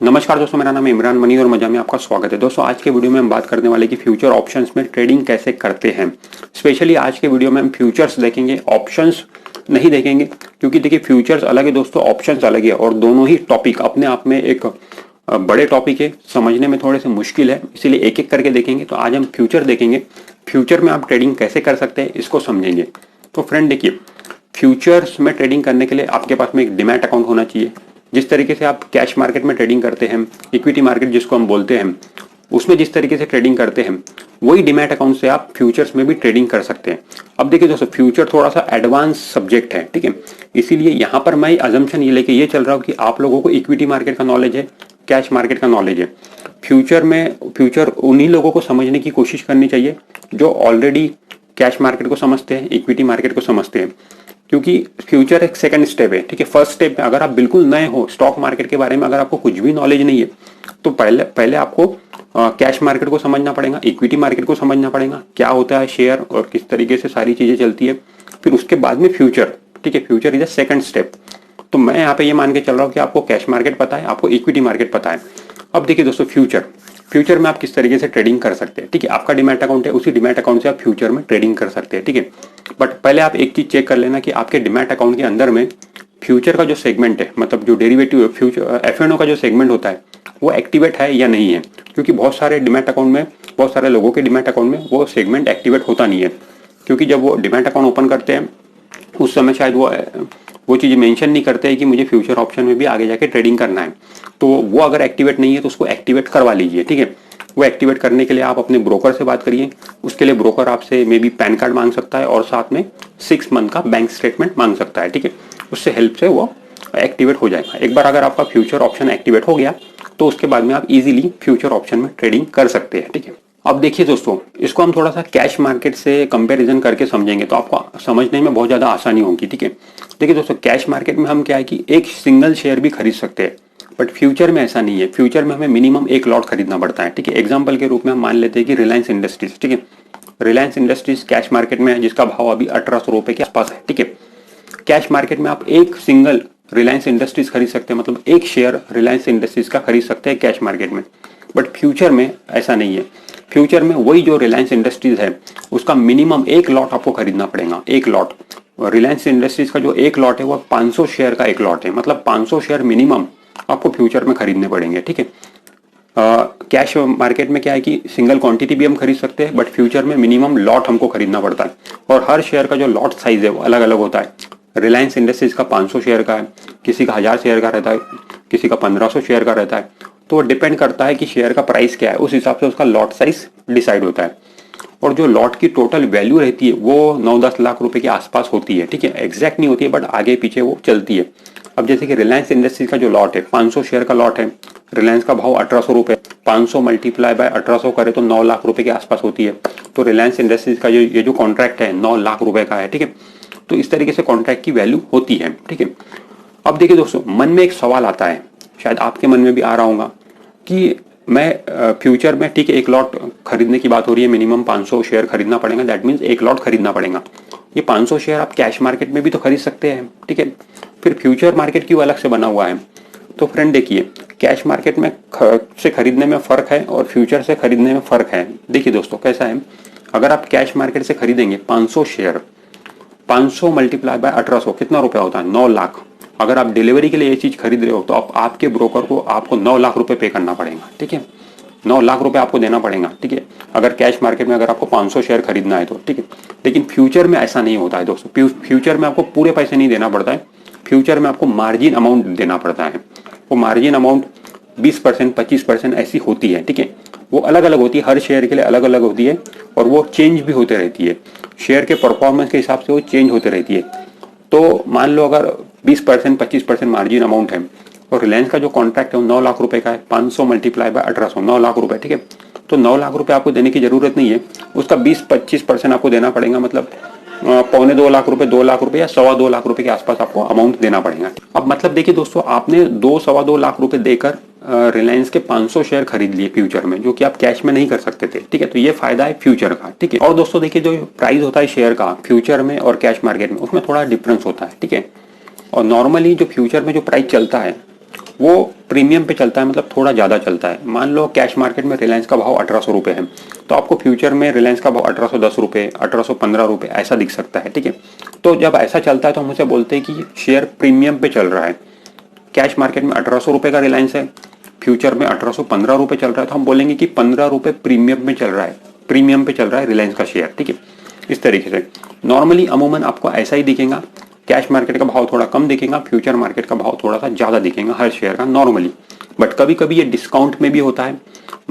नमस्कार दोस्तों, मेरा नाम है इमरान मनी और मजा में आपका स्वागत है। दोस्तों आज के वीडियो में हम बात करने वाले कि फ्यूचर ऑप्शंस में ट्रेडिंग कैसे करते हैं। स्पेशली आज के वीडियो में हम फ्यूचर्स देखेंगे, ऑप्शंस नहीं देखेंगे, क्योंकि देखिए फ्यूचर्स अलग है दोस्तों, ऑप्शंस अलग है और दोनों ही टॉपिक अपने आप में एक बड़े टॉपिक है, समझने में थोड़े से मुश्किल है, इसीलिए एक एक करके देखेंगे। तो आज हम फ्यूचर देखेंगे, फ्यूचर में आप ट्रेडिंग कैसे कर सकते हैं इसको समझेंगे। तो फ्रेंड देखिए, फ्यूचर्स में ट्रेडिंग करने के लिए आपके पास में एक डीमैट अकाउंट होना चाहिए। जिस तरीके से आप कैश मार्केट में ट्रेडिंग करते हैं, इक्विटी मार्केट जिसको हम बोलते हैं, उसमें जिस तरीके से ट्रेडिंग करते हैं वही डीमैट अकाउंट से आप फ्यूचर्स में भी ट्रेडिंग कर सकते हैं। अब देखिए दोस्तों, फ्यूचर थोड़ा सा एडवांस सब्जेक्ट है, ठीक है, इसीलिए यहाँ पर मैं अजम्पशन ये लेके ये चल रहा हूँ कि आप लोगों को इक्विटी मार्केट का नॉलेज है, कैश मार्केट का नॉलेज है। फ्यूचर उन्हीं लोगों को समझने की कोशिश करनी चाहिए जो ऑलरेडी कैश मार्केट को समझते हैं, इक्विटी मार्केट को समझते हैं, क्योंकि फ्यूचर एक सेकंड स्टेप है, ठीक है। फर्स्ट स्टेप में अगर आप बिल्कुल नए हो स्टॉक मार्केट के बारे में, अगर आपको कुछ भी नॉलेज नहीं है, तो पहले आपको कैश मार्केट को समझना पड़ेगा, इक्विटी मार्केट को समझना पड़ेगा, क्या होता है शेयर और किस तरीके से सारी चीजें चलती है, फिर उसके बाद में फ्यूचर, ठीक है। Future is a second step. तो मैं यहाँ पे ये मान के चल रहा हूँ कि आपको कैश मार्केट पता है, आपको इक्विटी मार्केट पता है। अब देखिए दोस्तों, फ्यूचर में आप किस तरीके से ट्रेडिंग कर सकते हैं, ठीक है। आपका डीमैट अकाउंट है, उसी डीमैट अकाउंट से आप फ्यूचर में ट्रेडिंग कर सकते हैं, ठीक है। बट पहले आप एक चीज चेक कर लेना कि आपके डीमैट अकाउंट के अंदर में फ्यूचर का जो सेगमेंट है, मतलब जो डेरिवेटिव फ्यूचर एफएनओ का जो सेगमेंट होता है वो एक्टिवेट है या नहीं है, क्योंकि बहुत सारे डीमैट अकाउंट में, बहुत सारे लोगों के डीमैट अकाउंट में वो सेगमेंट एक्टिवेट होता नहीं है, क्योंकि जब वो डीमैट अकाउंट ओपन करते हैं उस समय शायद वो चीज़ मेंशन नहीं करते हैं कि मुझे फ्यूचर ऑप्शन में भी आगे जाके ट्रेडिंग करना है। तो वो अगर एक्टिवेट नहीं है तो उसको एक्टिवेट करवा लीजिए, ठीक है। वो एक्टिवेट करने के लिए आप अपने ब्रोकर से बात करिए। उसके लिए ब्रोकर आपसे मे बी पैन कार्ड मांग सकता है और साथ में 6 मंथ का बैंक स्टेटमेंट मांग सकता है, ठीक है। उससे हेल्प से वो एक्टिवेट हो जाएगा। एक बार अगर आपका फ्यूचर ऑप्शन एक्टिवेट हो गया तो उसके बाद में आप इजीली फ्यूचर ऑप्शन में ट्रेडिंग कर सकते हैं, ठीक है। अब देखिए दोस्तों, इसको हम थोड़ा सा कैश मार्केट से कंपैरिजन करके समझेंगे तो आपको समझने में बहुत ज़्यादा आसानी होगी, ठीक है। देखिए दोस्तों, कैश मार्केट में हम क्या है कि एक सिंगल शेयर भी खरीद सकते हैं, बट फ्यूचर में ऐसा नहीं है। फ्यूचर में हमें मिनिमम एक लॉट खरीदना पड़ता है, ठीक है। एग्जाम्पल के रूप में हम मान लेते हैं कि रिलायंस इंडस्ट्रीज, ठीक है। रिलायंस इंडस्ट्रीज कैश मार्केट में है, जिसका भाव अभी 1800 रुपए के आसपास है, ठीक है। कैश मार्केट में आप एक सिंगल रिलायंस इंडस्ट्रीज खरीद सकते हैं, मतलब एक शेयर रिलायंस इंडस्ट्रीज का खरीद सकते हैं कैश मार्केट में। बट फ्यूचर में ऐसा नहीं है। फ्यूचर में वही जो रिलायंस इंडस्ट्रीज है उसका मिनिमम एक लॉट आपको खरीदना पड़ेगा, एक लॉट। रिलायंस इंडस्ट्रीज का जो एक लॉट है वो 500 शेयर का एक लॉट है, मतलब 500 शेयर मिनिमम आपको फ्यूचर में खरीदने पड़ेंगे, ठीक है। कैश मार्केट में क्या है कि सिंगल क्वांटिटी भी हम खरीद सकते हैं, बट फ्यूचर में मिनिमम लॉट हमको खरीदना पड़ता है और हर शेयर का जो लॉट साइज है वो अलग अलग होता है। रिलायंस इंडस्ट्रीज का 500 शेयर का है, किसी का 1000 शेयर का रहता है, किसी का 1500 शेयर का रहता है। तो डिपेंड करता है कि शेयर का प्राइस क्या है, उस हिसाब से उसका लॉट साइज डिसाइड होता है। और जो लॉट की टोटल वैल्यू रहती है वो 9-10 लाख रुपए के आसपास होती है, ठीक है। एग्जैक्ट नहीं होती है, बट आगे पीछे वो चलती है। अब जैसे कि रिलायंस इंडस्ट्रीज का जो लॉट है, 500 शेयर का लॉट है, रिलायंस का भाव 1800 रुपए, 500 मल्टीप्लाई बाय 1800 करे तो 9 लाख रुपए के आसपास होती है। तो रिलायंस इंडस्ट्रीज का ये जो कॉन्ट्रैक्ट है 9 लाख रुपए का है, ठीक है। तो इस तरीके से कॉन्ट्रैक्ट की वैल्यू होती है, ठीक है। अब देखिए दोस्तों, मन में एक सवाल आता है, शायद आपके मन में भी आ रहा होगा कि मैं फ्यूचर में, ठीक है, एक लॉट खरीदने की बात हो रही है, मिनिमम 500 शेयर खरीदना पड़ेगा, दैट मीन्स एक लॉट खरीदना पड़ेगा। ये 500 शेयर आप कैश मार्केट में भी तो खरीद सकते हैं, ठीक है। फिर फ्यूचर मार्केट क्यों अलग से बना हुआ है? तो फ्रेंड देखिए, कैश मार्केट में से खरीदने में फर्क है और फ्यूचर से खरीदने में फर्क है। देखिए दोस्तों, कैसा है, अगर आप कैश मार्केट से खरीदेंगे 500 शेयर, 500 मल्टीप्लाई बाय 1800 कितना रुपया होता है? 9 लाख। अगर आप डिलीवरी के लिए ये चीज खरीद रहे हो तो आपके ब्रोकर को आपको 9 लाख रुपए पे करना पड़ेगा, ठीक है। 9 लाख रुपए आपको देना पड़ेगा, ठीक है, अगर कैश मार्केट में अगर आपको 500 शेयर खरीदना है तो, ठीक है। लेकिन फ्यूचर में ऐसा नहीं होता है दोस्तों। फ्यूचर में आपको पूरे पैसे नहीं देना पड़ता है, फ्यूचर में आपको मार्जिन अमाउंट देना पड़ता है। वो मार्जिन अमाउंट 20%, 25% ऐसी होती है, ठीक है। वो अलग अलग होती है, हर शेयर के लिए अलग अलग होती है और वो चेंज भी होते रहती है। शेयर के परफॉर्मेंस के हिसाब से वो चेंज होते रहती है। तो मान लो अगर 20%, 25% मार्जिन अमाउंट है और रिलायंस का जो कॉन्ट्रैक्ट है वो 9 लाख रुपए का है, 500 मल्टीप्लाई बाय 1800, 9 लाख रुपए, ठीक है। तो 9 लाख रुपए आपको देने की जरूरत नहीं है, उसका 20-25% आपको देना पड़ेगा, मतलब 1.25 लाख रुपए, 2 लाख रुपए या 2.25 लाख रुपए के आसपास आपको अमाउंट देना पड़ेगा। अब मतलब देखिए दोस्तों, आपने 2-2.25 लाख रुपए देकर रिलायंस के 500 शेयर खरीद लिए फ्यूचर में, जो कि आप कैश में नहीं कर सकते थे, ठीक है। तो ये फायदा है फ्यूचर का, ठीक है। और दोस्तों देखिए, जो प्राइस होता है शेयर का फ्यूचर में और कैश मार्केट में, उसमें थोड़ा डिफरेंस होता है, ठीक है। और नॉर्मली जो फ्यूचर में जो प्राइस चलता है वो प्रीमियम पे चलता है, मतलब थोड़ा ज़्यादा चलता है। मान लो कैश मार्केट में रिलायंस का भाव 1800 रुपये है, तो आपको फ्यूचर में रिलायंस का भाव 1810 रुपये, 1815 रुपये ऐसा दिख सकता है, ठीक है। तो जब ऐसा चलता है तो हम उसे बोलते हैं कि शेयर प्रीमियम पे चल रहा है। कैश मार्केट में 1800 रुपये का रिलायंस है, फ्यूचर में 1815 रुपये चल रहा है, तो हम बोलेंगे कि 15 रुपये प्रीमियम में चल रहा है, प्रीमियम पे चल रहा है रिलायंस का शेयर, ठीक है। इस तरीके से नॉर्मली अमूमन आपको ऐसा ही दिखेगा, कैश मार्केट का भाव थोड़ा कम दिखेगा, फ्यूचर मार्केट का भाव थोड़ा सा ज़्यादा दिखेगा हर शेयर का नॉर्मली। बट कभी कभी ये डिस्काउंट में भी होता है,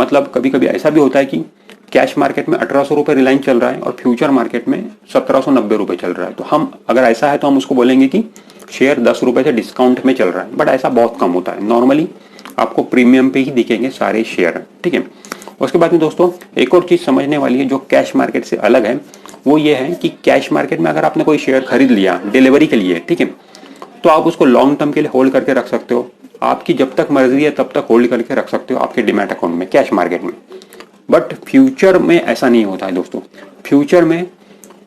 मतलब कभी कभी ऐसा भी होता है कि कैश मार्केट में 1800 रुपये रिलायंस चल रहा है और फ्यूचर मार्केट में 1790 रुपये चल रहा है। तो हम अगर ऐसा है तो हम उसको बोलेंगे कि शेयर 10 रुपये से डिस्काउंट में चल रहा है, बट ऐसा बहुत कम होता है। नॉर्मली आपको प्रीमियम पे ही दिखेंगे सारे शेयर, ठीक है। उसके बाद में दोस्तों एक और चीज़ समझने वाली है जो कैश मार्केट से अलग है, वो ये है कि कैश मार्केट में अगर आपने कोई शेयर खरीद लिया डिलीवरी के लिए, ठीक है, तो आप उसको लॉन्ग टर्म के लिए होल्ड करके रख सकते हो। आपकी जब तक मर्जी है तब तक होल्ड करके रख सकते हो आपके डीमैट अकाउंट में, कैश मार्केट में। बट फ्यूचर में ऐसा नहीं होता है दोस्तों। फ्यूचर में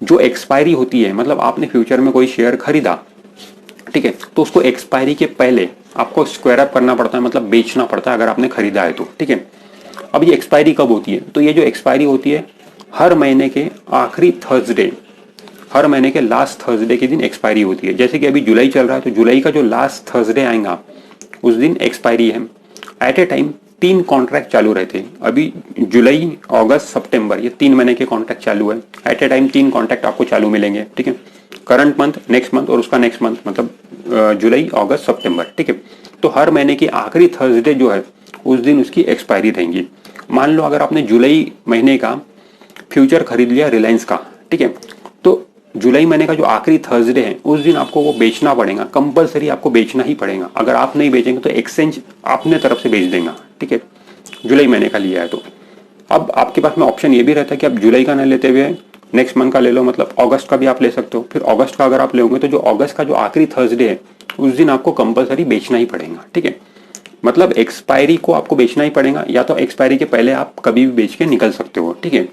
जो एक्सपायरी होती है, मतलब आपने फ्यूचर में कोई शेयर खरीदा, ठीक है, तो उसको एक्सपायरी के पहले आपको स्क्वायर अप करना पड़ता है, मतलब बेचना पड़ता है अगर आपने खरीदा है तो, ठीक है। अब ये एक्सपायरी कब होती है? तो ये जो एक्सपायरी होती है हर महीने के आखिरी थर्सडे, हर महीने के लास्ट थर्सडे के दिन एक्सपायरी होती है। जैसे कि अभी जुलाई चल रहा है तो जुलाई का जो लास्ट थर्सडे आएगा उस दिन एक्सपायरी है। एट ए टाइम 3 कॉन्ट्रैक्ट चालू रहते हैं। अभी जुलाई, अगस्त, सितंबर ये 3 महीने के कॉन्ट्रैक्ट चालू है। एट ए टाइम 3 कॉन्ट्रैक्ट आपको चालू मिलेंगे, ठीक है। करंट मंथ, नेक्स्ट मंथ और उसका नेक्स्ट मंथ, मतलब जुलाई, अगस्त, सितंबर, ठीक है। तो हर महीने की आखिरी थर्सडे जो है उस दिन उसकी एक्सपायरी रहेंगी। मान लो अगर आपने जुलाई महीने का फ्यूचर खरीद लिया रिलायंस का, ठीक है, तो जुलाई महीने का जो आखिरी थर्सडे है उस दिन आपको वो बेचना पड़ेगा, कंपलसरी आपको बेचना ही पड़ेगा। अगर आप नहीं बेचेंगे तो एक्सचेंज अपने तरफ से बेच देगा, ठीक है, जुलाई महीने का लिया है तो। अब आपके पास में ऑप्शन ये भी रहता है कि आप जुलाई का नहीं लेते हुए नेक्स्ट मंथ का ले लो, मतलब अगस्त का भी आप ले सकते हो। फिर अगस्त का अगर आप लोगे तो जो अगस्त का जो आखिरी थर्सडे है उस दिन आपको कंपलसरी बेचना ही पड़ेगा, ठीक है। मतलब एक्सपायरी को आपको बेचना ही पड़ेगा, या तो एक्सपायरी के पहले आप कभी भी बेच के निकल सकते हो, ठीक है।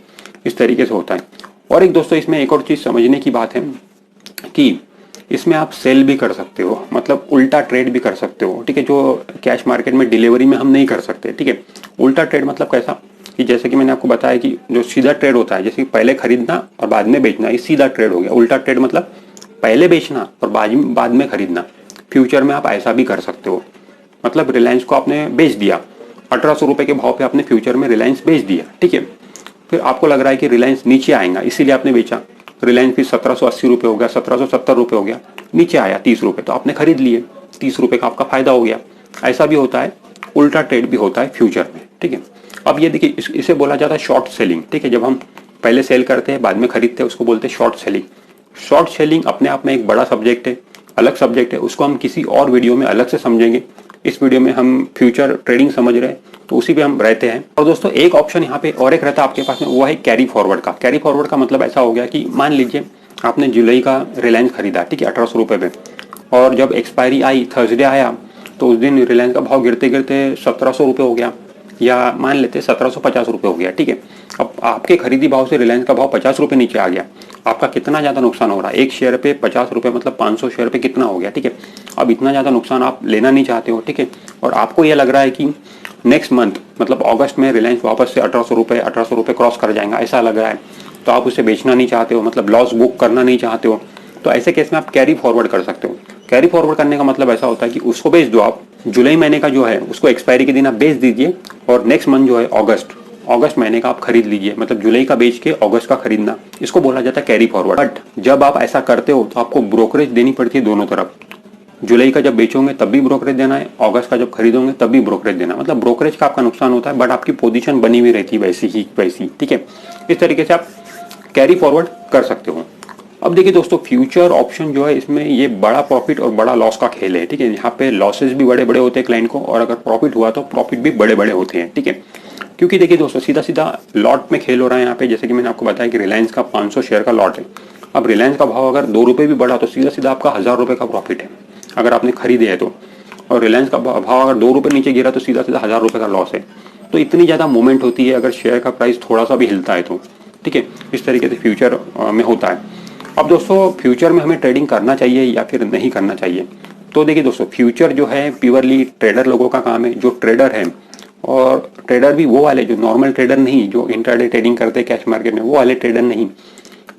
इस तरीके से होता है। और एक दोस्तों इसमें एक और चीज़ समझने की बात है कि इसमें आप सेल भी कर सकते हो, मतलब उल्टा ट्रेड भी कर सकते हो, ठीक है, जो कैश मार्केट में डिलीवरी में हम नहीं कर सकते, ठीक है। उल्टा ट्रेड मतलब कैसा कि जैसे कि मैंने आपको बताया कि जो सीधा ट्रेड होता है, जैसे कि पहले खरीदना और बाद में बेचना, ये सीधा ट्रेड हो गया। उल्टा ट्रेड मतलब पहले बेचना और बाद में खरीदना। फ्यूचर में आप ऐसा भी कर सकते हो, मतलब रिलायंस को आपने बेच दिया 1800 रुपये के भाव पे, आपने फ्यूचर में रिलायंस बेच दिया, ठीक है। फिर आपको लग रहा है कि रिलायंस नीचे आएगा इसीलिए आपने बेचा। रिलायंस फिर 1780 रुपये हो गया, 1770 रुपये हो गया, नीचे आया 30 रुपये, तो आपने खरीद लिए, 30 रुपये का आपका फायदा हो गया। ऐसा भी होता है, उल्टा ट्रेड भी होता है फ्यूचर में, ठीक है। अब ये देखिए इसे बोला जाता है शॉर्ट सेलिंग, ठीक है। जब हम पहले सेल करते हैं बाद में खरीदते हैं उसको बोलते हैं शॉर्ट सेलिंग। शॉर्ट सेलिंग अपने आप में एक बड़ा सब्जेक्ट है, अलग सब्जेक्ट है, उसको हम किसी और वीडियो में अलग से समझेंगे। इस वीडियो में हम फ्यूचर ट्रेडिंग समझ रहे हैं तो उसी पे हम रहते हैं। और दोस्तों एक ऑप्शन यहाँ पे और एक रहता है आपके पास में, वो है कैरी फॉरवर्ड का। कैरी फॉरवर्ड का मतलब ऐसा हो गया कि मान लीजिए आपने जुलाई का रिलायंस खरीदा, ठीक है, 1800 रुपये पे, और जब एक्सपायरी आई, थर्सडे आया, तो उस दिन रिलायंस का भाव गिरते गिरते 1700 रुपये हो गया, या मान लेते 1750 रुपये हो गया, ठीक है। अब आपके खरीदी भाव से रिलायंस का भाव 50 रुपये नीचे आ गया, आपका कितना ज़्यादा नुकसान हो रहा है? एक शेयर पे 50 रुपये मतलब 500 शेयर पे कितना हो गया, ठीक है। अब इतना ज़्यादा नुकसान आप लेना नहीं चाहते हो, ठीक है, और आपको ये लग रहा है कि नेक्स्ट मंथ मतलब अगस्त में रिलायंस वापस से 1800 रुपये क्रॉस कर जाएगा, ऐसा लग रहा है, तो आप उसे बेचना नहीं चाहते हो, मतलब लॉस बुक करना नहीं चाहते हो, तो ऐसे केस में आप कैरी फॉरवर्ड कर सकते हो। कैरी फॉरवर्ड करने का मतलब ऐसा होता है कि उसको बेच दो आप, जुलाई महीने का जो है उसको एक्सपायरी के दिन आप बेच दीजिए, और नेक्स्ट मंथ जो है अगस्त महीने का आप खरीद लीजिए, मतलब जुलाई का बेच के अगस्त का खरीदना, इसको बोला जाता है कैरी फॉरवर्ड। बट जब आप ऐसा करते हो तो आपको ब्रोकरेज देनी पड़ती है दोनों तरफ। जुलाई का जब बेचोगे तब भी ब्रोकरेज देना है, अगस्त का जब खरीदोगे तब भी ब्रोकरेज देना है, मतलब ब्रोकरेज का आपका नुकसान होता है, बट आपकी पोजीशन बनी हुई रहती है वैसी, ठीक है। इस तरीके से आप कैरी फॉरवर्ड कर सकते हो। अब देखिए दोस्तों फ्यूचर ऑप्शन जो है इसमें ये बड़ा प्रॉफिट और बड़ा लॉस का खेल है, ठीक है। यहाँ पे लॉसेस भी बड़े बड़े होते हैं क्लाइंट को, और अगर प्रॉफिट हुआ तो प्रॉफिट भी बड़े बड़े होते हैं, ठीक है। क्योंकि देखिए दोस्तों सीधा सीधा लॉट में खेल हो रहा है यहाँ पे। जैसे कि मैंने आपको बताया कि रिलायंस का 500 शेयर का लॉट है। अब रिलायंस का भाव अगर 2 रुपये भी बढ़ा तो सीधा सीधा आपका 1000 रुपये का प्रॉफिट है अगर आपने खरीदे है तो, और रिलायंस का भाव अगर 2 रुपये नीचे गिरा तो सीधा सीधा 1000 रुपये का लॉस है। तो इतनी ज़्यादा मूवमेंट होती है अगर शेयर का प्राइस थोड़ा सा भी हिलता है तो, ठीक है। इस तरीके से फ्यूचर में होता है। अब दोस्तों फ्यूचर में हमें ट्रेडिंग करना चाहिए या फिर नहीं करना चाहिए, तो देखिए दोस्तों, फ्यूचर जो है प्योरली ट्रेडर लोगों का काम है, जो ट्रेडर है, और ट्रेडर भी वो वाले जो नॉर्मल ट्रेडर नहीं, जो इंट्राडे ट्रेडिंग करते हैं कैश मार्केट में, वो वाले ट्रेडर नहीं।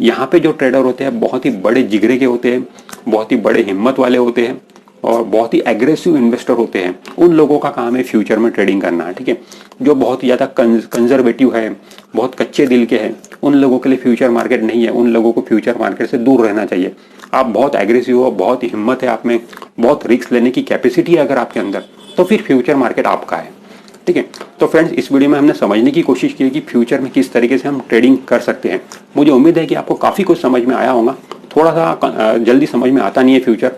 यहाँ पे जो ट्रेडर होते हैं बहुत ही बड़े जिगरे के होते हैं, बहुत ही बड़े हिम्मत वाले होते हैं और बहुत ही एग्रेसिव इन्वेस्टर होते हैं। उन लोगों का काम है फ्यूचर में ट्रेडिंग करना, ठीक है। जो बहुत ही ज़्यादा कंजर्वेटिव है, बहुत कच्चे दिल के हैं, उन लोगों के लिए फ्यूचर मार्केट नहीं है। उन लोगों को फ्यूचर मार्केट से दूर रहना चाहिए। आप बहुत एग्रेसिव हो, बहुत हिम्मत है आप में, बहुत रिस्क लेने की कैपेसिटी है अगर आपके अंदर, तो फिर फ्यूचर मार्केट आपका है, ठीक है। तो फ्रेंड्स, इस वीडियो में हमने समझने की कोशिश की कि फ्यूचर में किस तरीके से हम ट्रेडिंग कर सकते हैं। मुझे उम्मीद है कि आपको काफ़ी कुछ समझ में आया होगा। थोड़ा सा जल्दी समझ में आता नहीं है फ्यूचर,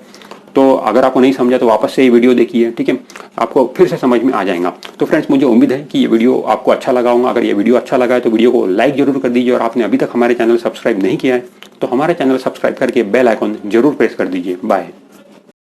तो अगर आपको नहीं समझा तो वापस से ये वीडियो देखिए, ठीक है, आपको फिर से समझ में आ जाएगा। तो फ्रेंड्स, मुझे उम्मीद है कि ये वीडियो आपको अच्छा लगा होगा। अगर ये वीडियो अच्छा लगा है तो वीडियो को लाइक जरूर कर दीजिए, और आपने अभी तक हमारे चैनल सब्सक्राइब नहीं किया है तो हमारे चैनल सब्सक्राइब करके बेल आइकॉन जरूर प्रेस कर दीजिए। बाय।